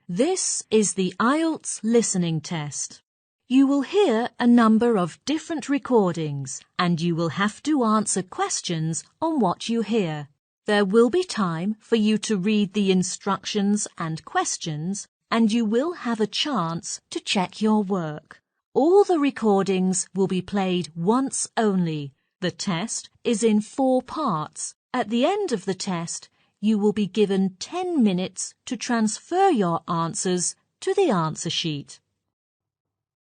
This is the IELTS listening test. You will hear a number of different recordings and you will have to answer questions on what you hear. There will be time for you to read the instructions and questions and you will have a chance to check your work. All the recordings will be played once only. The test is in 4 parts. At the end of the test, you will be given 10 minutes to transfer your answers to the answer sheet.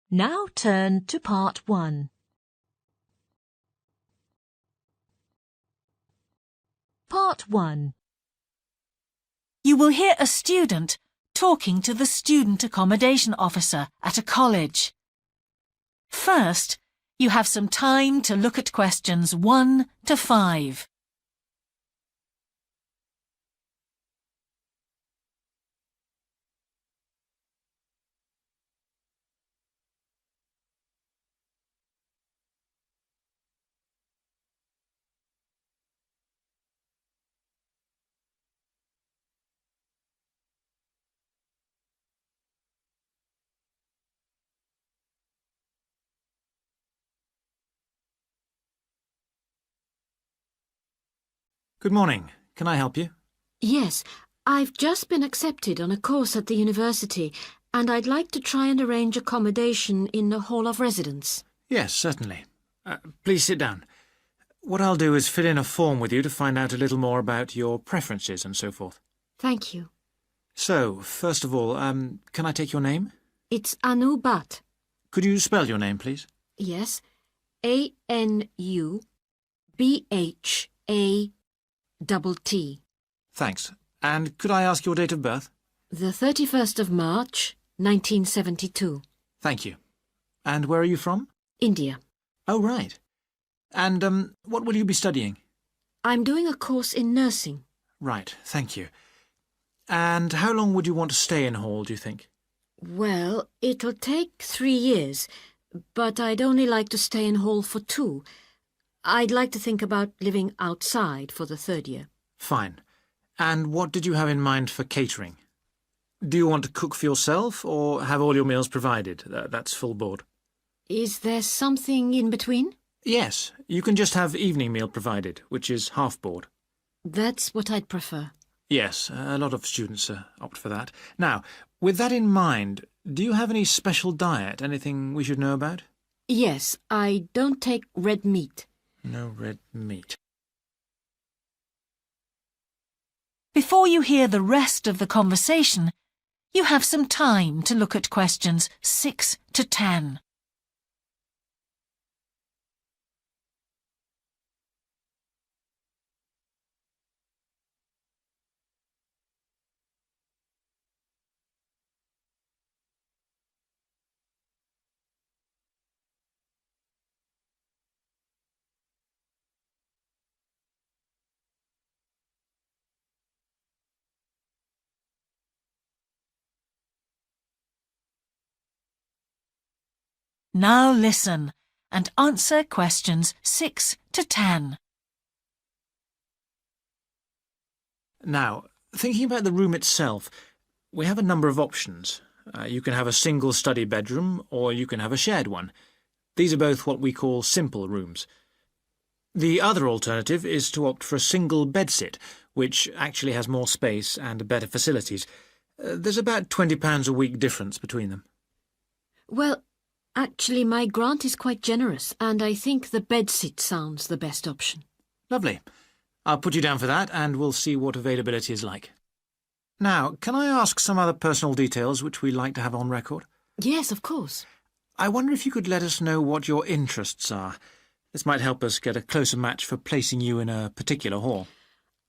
Now turn to part 1. Part 1. You will hear a student talking to the student accommodation officer at a college. First, you have some time to look at questions 1 to 5. Good morning. Can I help you? Yes, I've just been accepted on a course at the university and I'd like to try and arrange accommodation in the hall of residence. Yes, certainly. Please sit down. What I'll do is fill in a form with you to find out a little more about your preferences and so forth. Thank you. So, first of all, can I take your name? It's Anu Bhatt. Could you spell your name, please? Yes, ANUBHATT. Thanks. And could I ask your date of birth? The 31st of March, 1972. Thank you. And where are you from? India. Oh, right. And what will you be studying? I'm doing a course in nursing. Right, thank you. And how long would you want to stay in hall, do you think? Well, it'll take 3 years, but I'd only like to stay in hall for 2. I'd like to think about living outside for the 3rd year. Fine. And what did you have in mind for catering? Do you want to cook for yourself or have all your meals provided? That's full board. Is there something in between? Yes, you can just have evening meal provided, which is half board. That's what I'd prefer. Yes, a lot of students opt for that. Now, with that in mind, do you have any special diet, anything we should know about? Yes, I don't take red meat. No red meat. Before you hear the rest of the conversation, you have some time to look at questions 6 to 10. Now listen and answer questions 6 to 10. Now, thinking about the room itself, we have a number of options. You can have a single study bedroom or you can have a shared one. These are both what we call simple rooms. The other alternative is to opt for a single bedsit, which actually has more space and better facilities. There's about £20 a week difference between them. Well, actually my grant is quite generous and I think the bedsit sounds the best option. Lovely. I'll put you down for that and we'll see what availability is like. Now, can I ask some other personal details which we like to have on record? Yes, of course. I wonder if you could let us know what your interests are. This might help us get a closer match for placing you in a particular hall.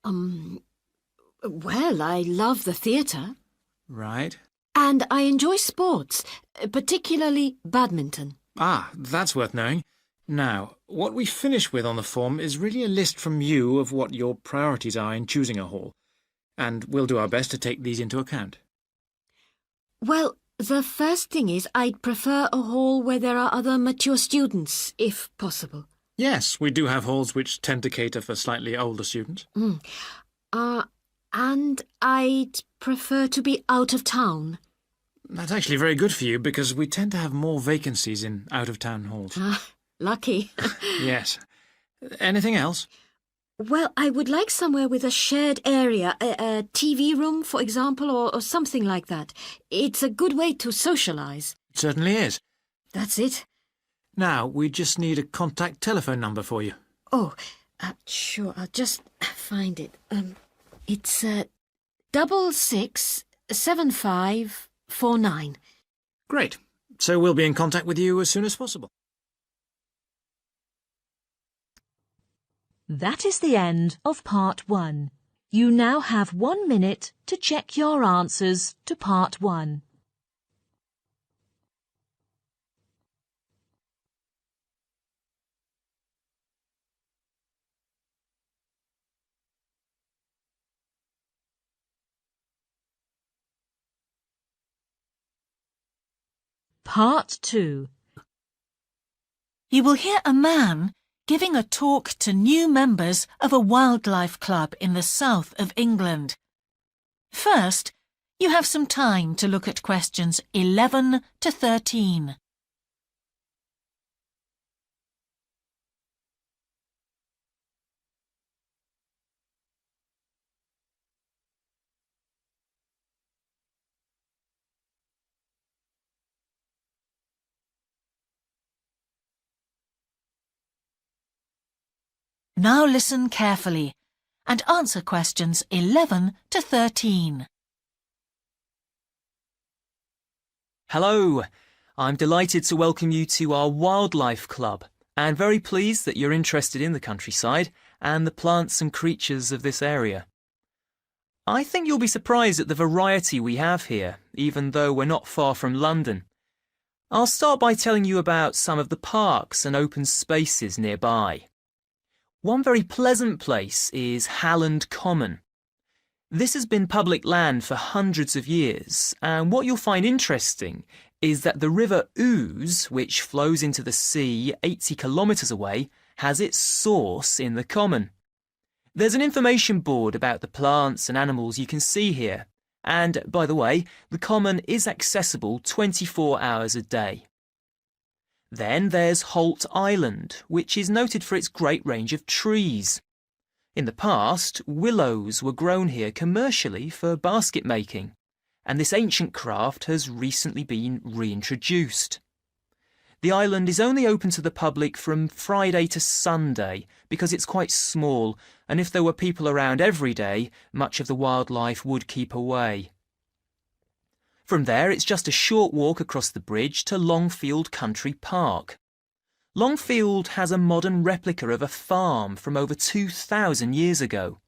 Well, I love the theatre. Right. And I enjoy sports, particularly badminton. Ah, that's worth knowing. Now, what we finish with on the form is really a list from you of what your priorities are in choosing a hall, and we'll do our best to take these into account. Well, the first thing is I'd prefer a hall where there are other mature students, if possible. Yes, we do have halls which tend to cater for slightly older students. And I'd prefer to be out of town. That's actually very good for you because we tend to have more vacancies in out-of-town halls. Lucky. Yes. Anything else? Well, I would like somewhere with a shared area, a TV room, for example, or something like that. It's a good way to socialise. It certainly is. That's it. Now, we just need a contact telephone number for you. Oh, sure, I'll just find it. It's 667549. Great. So we'll be in contact with you as soon as possible. That is the end of Part 1. You now have 1 minute to check your answers to Part 1. Part 2. You will hear a man giving a talk to new members of a wildlife club in the south of England. First, you have some time to look at questions 11 to 13. Now listen carefully and answer questions 11 to 13. Hello, I'm delighted to welcome you to our wildlife club and very pleased that you're interested in the countryside and the plants and creatures of this area. I think you'll be surprised at the variety we have here, even though we're not far from London. I'll start by telling you about some of the parks and open spaces nearby. One very pleasant place is Halland Common. This has been public land for hundreds of years, and what you'll find interesting is that the River Ouse, which flows into the sea 80 kilometres away, has its source in the common. There's an information board about the plants and animals you can see here, and, by the way, the common is accessible 24 hours a day. Then there's Holt Island, which is noted for its great range of trees. In the past, willows were grown here commercially for basket making, and this ancient craft has recently been reintroduced. The island is only open to the public from Friday to Sunday because it's quite small, and if there were people around every day, much of the wildlife would keep away. From there, it's just a short walk across the bridge to Longfield Country Park. Longfield has a modern replica of a farm from over 2,000 years ago.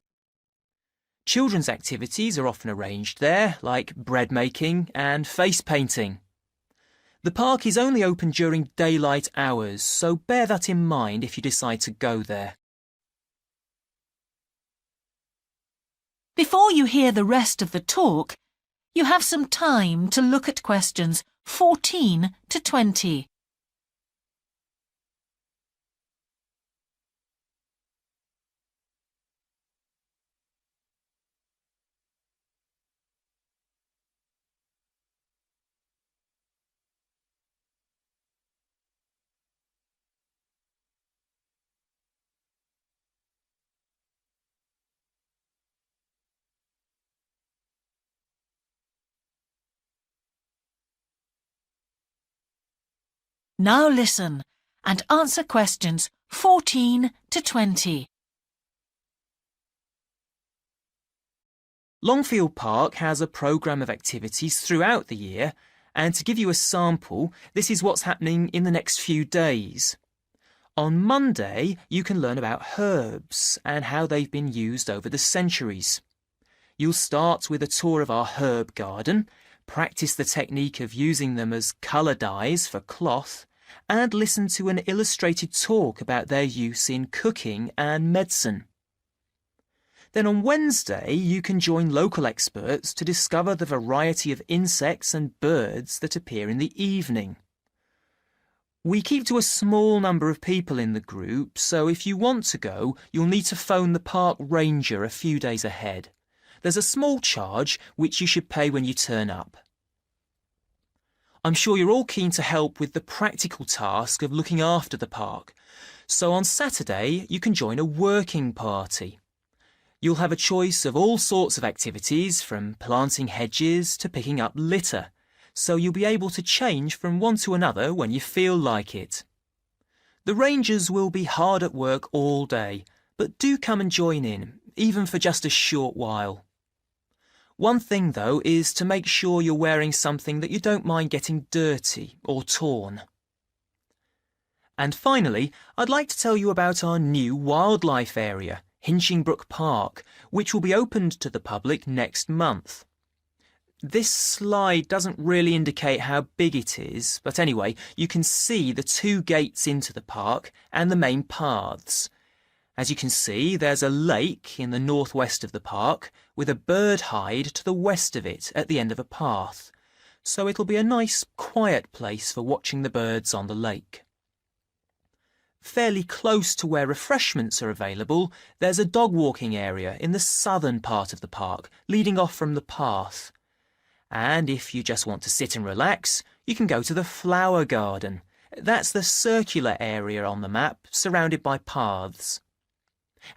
Children's activities are often arranged there, like bread making and face painting. The park is only open during daylight hours, so bear that in mind if you decide to go there. Before you hear the rest of the talk, you have some time to look at questions 14 to 20. Now listen and answer questions 14 to 20. Longfield Park has a programme of activities throughout the year, and to give you a sample, this is what's happening in the next few days. On Monday, you can learn about herbs and how they've been used over the centuries. You'll start with a tour of our herb garden, practice the technique of using them as colour dyes for cloth, and listen to an illustrated talk about their use in cooking and medicine. Then on Wednesday, you can join local experts to discover the variety of insects and birds that appear in the evening. We keep to a small number of people in the group, so if you want to go, you'll need to phone the park ranger a few days ahead. there's a small charge which you should pay when you turn up. I'm sure you're all keen to help with the practical task of looking after the park, so on Saturday you can join a working party. You'll have a choice of all sorts of activities, from planting hedges to picking up litter, so you'll be able to change from one to another when you feel like it. The rangers will be hard at work all day, but do come and join in, even for just a short while. One thing, though, is to make sure you're wearing something that you don't mind getting dirty or torn. And finally, I'd like to tell you about our new wildlife area, Hinchingbrook Park, which will be opened to the public next month. This slide doesn't really indicate how big it is, but anyway, you can see the 2 gates into the park and the main paths. As you can see, there's a lake in the northwest of the park with a bird hide to the west of it at the end of a path, so it'll be a nice, quiet place for watching the birds on the lake. Fairly close to where refreshments are available, there's a dog walking area in the southern part of the park, leading off from the path. And if you just want to sit and relax, you can go to the flower garden. That's the circular area on the map, surrounded by paths.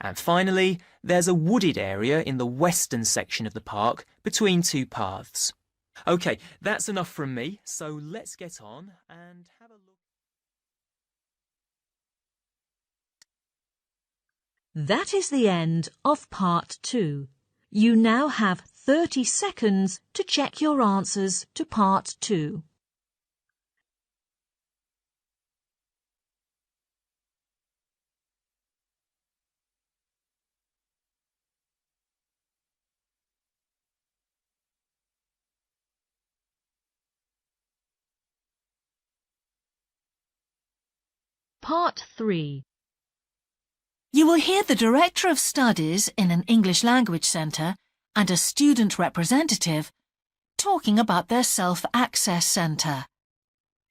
And finally, there's a wooded area in the western section of the park, between 2 paths. OK, that's enough from me, so let's get on and have a look. That is the end of Part 2. You now have 30 seconds to check your answers to Part 2. Part 3. You will hear the Director of Studies in an English Language Centre and a student representative talking about their self-access centre.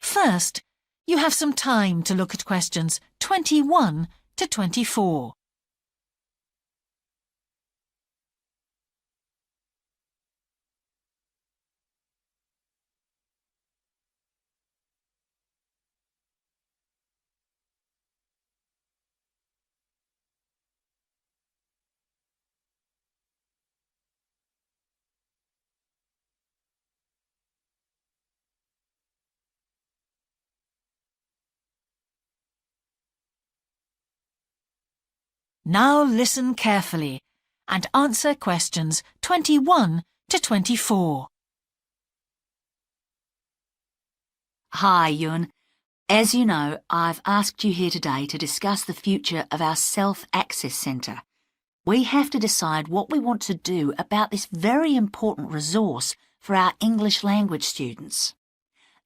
First, you have some time to look at questions 21 to 24. Now listen carefully and answer questions 21 to 24. Hi, Yun. As you know, I've asked you here today to discuss the future of our self-access centre. We have to decide what we want to do about this very important resource for our English language students.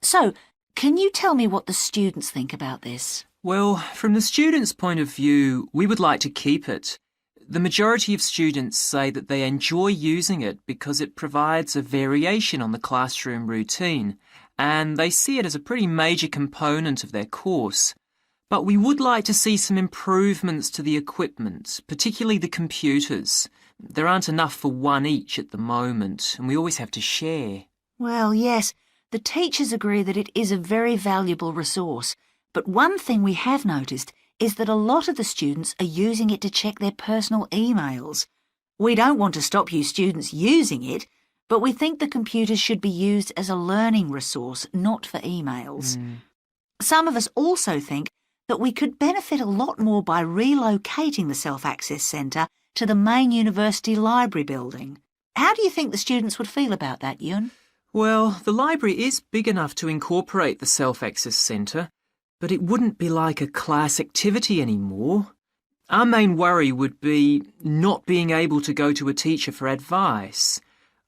So, can you tell me what the students think about this? Well, from the students' point of view, we would like to keep it. The majority of students say that they enjoy using it because it provides a variation on the classroom routine, and they see it as a pretty major component of their course. But we would like to see some improvements to the equipment, particularly the computers. There aren't enough for one each at the moment, and we always have to share. Well, yes, the teachers agree that it is a very valuable resource. But one thing we have noticed is that a lot of the students are using it to check their personal emails. We don't want to stop you students using it, but we think the computers should be used as a learning resource, not for emails. Some of us also think that we could benefit a lot more by relocating the Self-Access Centre to the main university library building. How do you think the students would feel about that, Yun? Well, the library is big enough to incorporate the Self-Access Centre, but it wouldn't be like a class activity anymore. Our main worry would be not being able to go to a teacher for advice.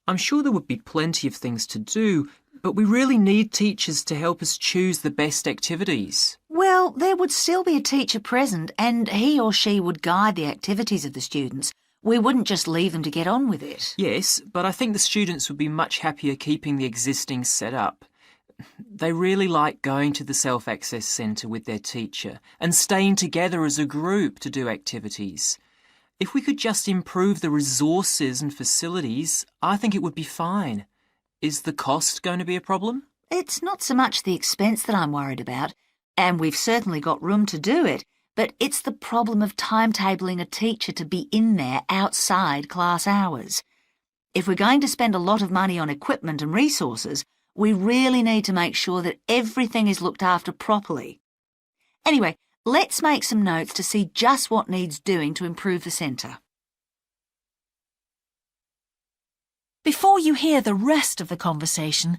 I'm sure there would be plenty of things to do, but we really need teachers to help us choose the best activities. Well, there would still be a teacher present and he or she would guide the activities of the students. We wouldn't just leave them to get on with it. Yes, but I think the students would be much happier keeping the existing setup. They really like going to the Self-Access Centre with their teacher and staying together as a group to do activities. If we could just improve the resources and facilities, I think it would be fine. Is the cost going to be a problem? It's not so much the expense that I'm worried about, and we've certainly got room to do it, but it's the problem of timetabling a teacher to be in there outside class hours. If we're going to spend a lot of money on equipment and resources, we really need to make sure that everything is looked after properly. Anyway, let's make some notes to see just what needs doing to improve the centre. Before you hear the rest of the conversation,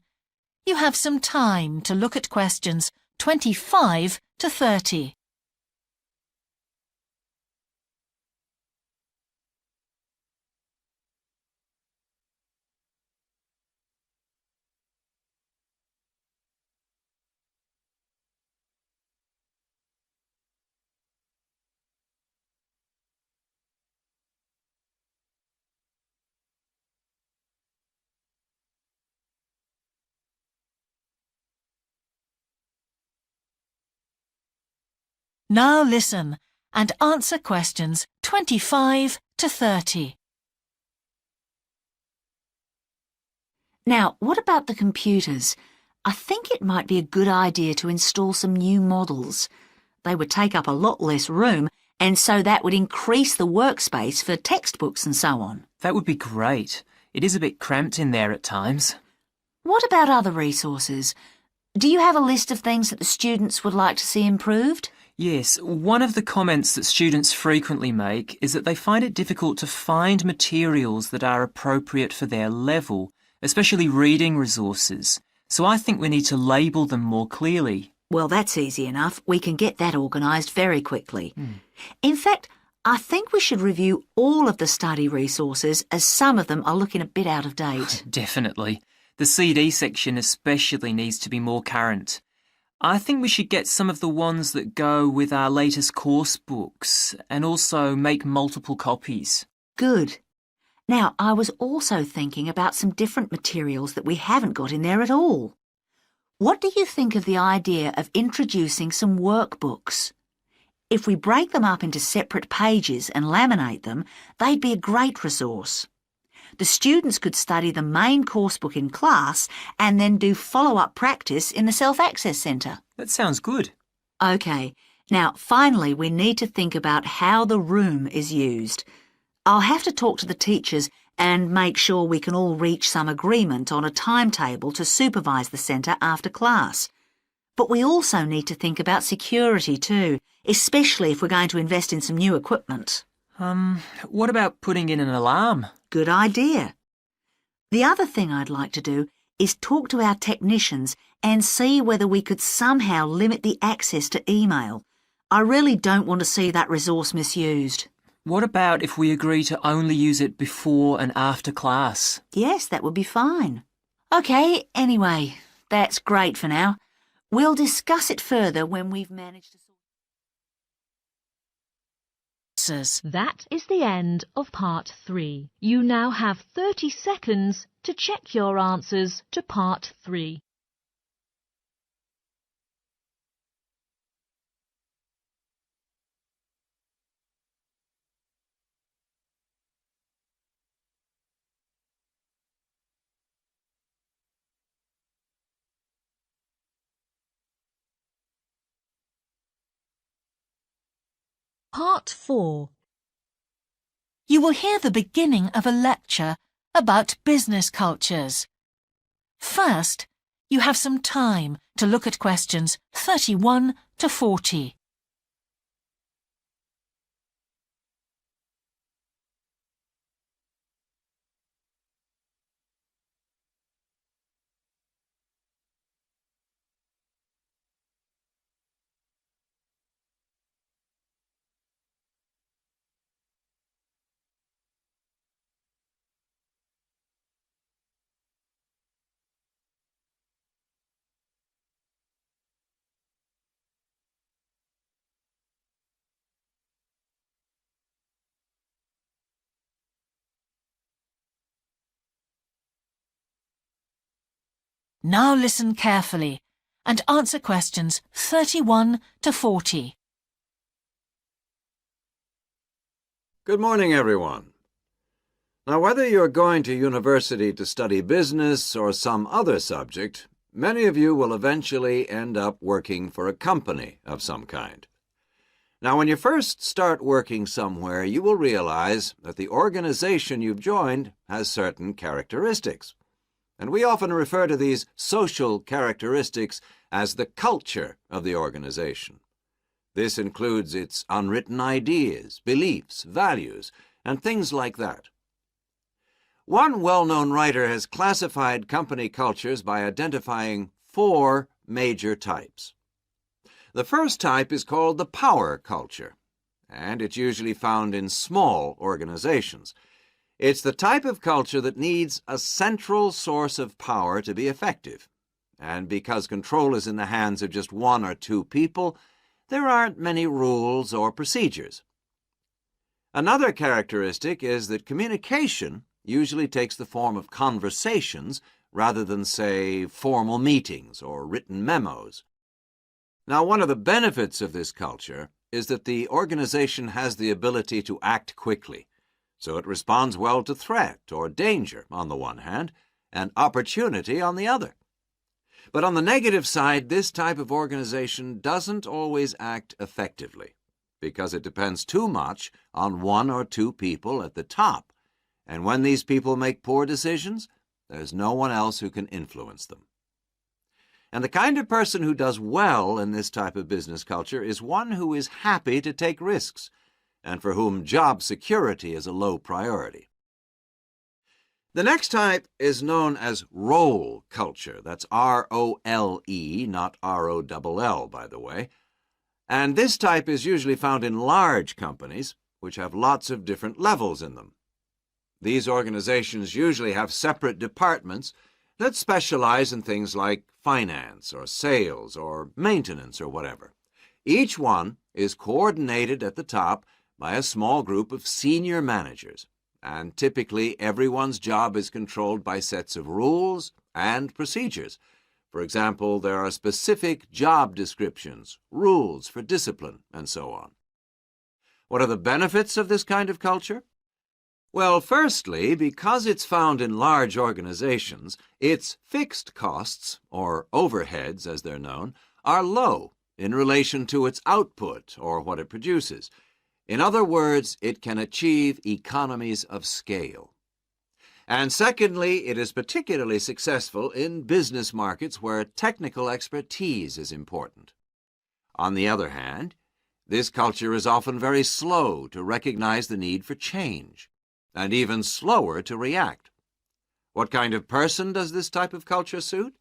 you have some time to look at questions 25 to 30. Now listen and answer questions 25 to 30. Now, what about the computers? I think it might be a good idea to install some new models. They would take up a lot less room, and so that would increase the workspace for textbooks and so on. That would be great. It is a bit cramped in there at times. What about other resources? Do you have a list of things that the students would like to see improved? Yes, one of the comments that students frequently make is that they find it difficult to find materials that are appropriate for their level, especially reading resources. So I think we need to label them more clearly. Well, that's easy enough. We can get that organised very quickly. In fact, I think we should review all of the study resources, as some of them are looking a bit out of date. Definitely. The CD section especially needs to be more current. I think we should get some of the ones that go with our latest course books and also make multiple copies. Good. Now, I was also thinking about some different materials that we haven't got in there at all. What do you think of the idea of introducing some workbooks? If we break them up into separate pages and laminate them, they'd be a great resource. The students could study the main course book in class and then do follow-up practice in the Self-Access Centre. That sounds good. OK, now finally we need to think about how the room is used. I'll have to talk to the teachers and make sure we can all reach some agreement on a timetable to supervise the centre after class. But we also need to think about security too, especially if we're going to invest in some new equipment. What about putting in an alarm? Good idea. The other thing I'd like to do is talk to our technicians and see whether we could somehow limit the access to email. I really don't want to see that resource misused. What about if we agree to only use it before and after class? Yes, that would be fine. OK, anyway, that's great for now. We'll discuss it further when we've managed to That is the end of part 3. You now have 30 seconds to check your answers to part 3. Part 4. You will hear the beginning of a lecture about business cultures. First, you have some time to look at questions 31 to 40. Now listen carefully and answer questions 31 to 40. Good morning, everyone. Now, whether you're going to university to study business or some other subject, many of you will eventually end up working for a company of some kind. Now, when you first start working somewhere, you will realize that the organization you've joined has certain characteristics. And we often refer to these social characteristics as the culture of the organization. This includes its unwritten ideas, beliefs, values, and things like that. One well-known writer has classified company cultures by identifying 4 major types. The first type is called the power culture, and it's usually found in small organizations. It's the type of culture that needs a central source of power to be effective. And because control is in the hands of just 1 or 2 people, there aren't many rules or procedures. Another characteristic is that communication usually takes the form of conversations rather than, say, formal meetings or written memos. Now, one of the benefits of this culture is that the organization has the ability to act quickly, so it responds well to threat or danger on the one hand, and opportunity on the other. But on the negative side, this type of organization doesn't always act effectively, because it depends too much on 1 or 2 people at the top. And when these people make poor decisions, there's no one else who can influence them. And the kind of person who does well in this type of business culture is one who is happy to take risks, and for whom job security is a low priority. The next type is known as role culture. That's R-O-L-E, not R-O-L-L, by the way. And this type is usually found in large companies, which have lots of different levels in them. These organizations usually have separate departments that specialize in things like finance or sales or maintenance or whatever. Each one is coordinated at the top by a small group of senior managers, and typically everyone's job is controlled by sets of rules and procedures. For example, there are specific job descriptions, rules for discipline, and so on. What are the benefits of this kind of culture? Well, firstly, because it's found in large organizations, its fixed costs, or overheads as they're known, are low in relation to its output or what it produces. In other words, it can achieve economies of scale. And secondly, it is particularly successful in business markets where technical expertise is important. On the other hand, this culture is often very slow to recognize the need for change, and even slower to react. What kind of person does this type of culture suit?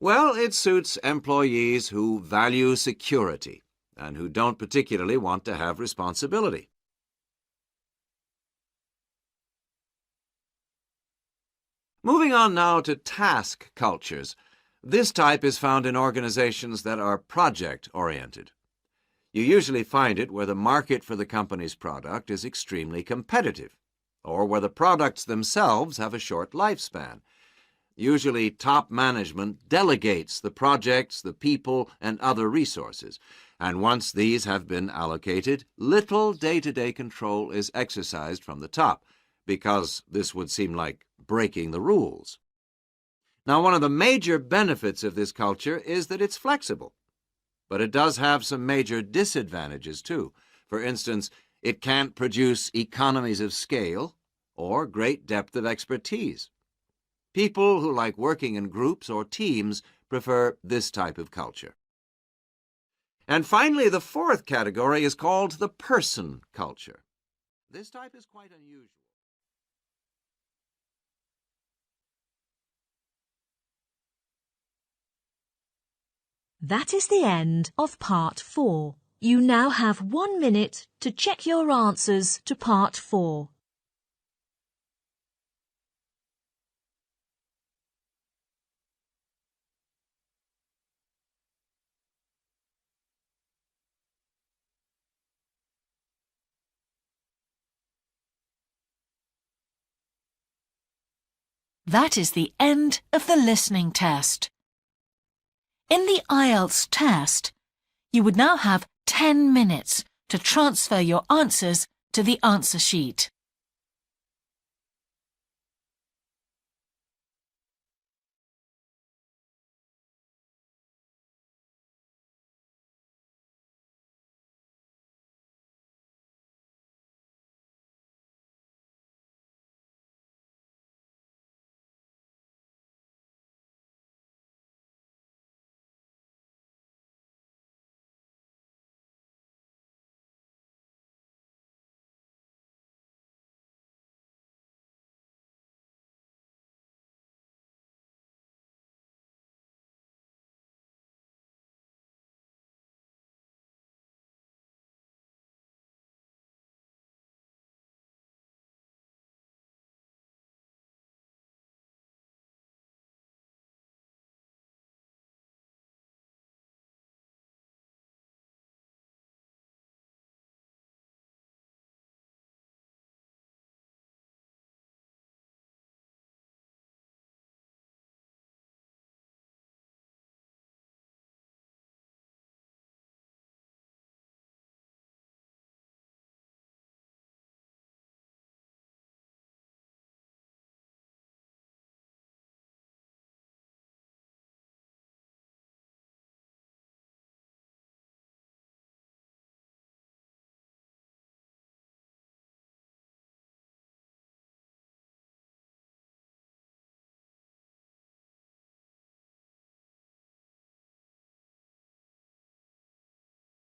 Well, it suits employees who value security and who don't particularly want to have responsibility. Moving on now to task cultures. This type is found in organizations that are project-oriented. You usually find it where the market for the company's product is extremely competitive, or where the products themselves have a short lifespan. Usually, top management delegates the projects, the people, and other resources, and once these have been allocated, little day-to-day control is exercised from the top, because this would seem like breaking the rules. Now, one of the major benefits of this culture is that it's flexible, but it does have some major disadvantages too. For instance, it can't produce economies of scale or great depth of expertise. People who like working in groups or teams prefer this type of culture. And finally, the 4th category is called the person culture. This type is quite unusual. That is the end of Part 4. You now have 1 minute to check your answers to Part 4. That is the end of the listening test. In the IELTS test, you would now have 10 minutes to transfer your answers to the answer sheet.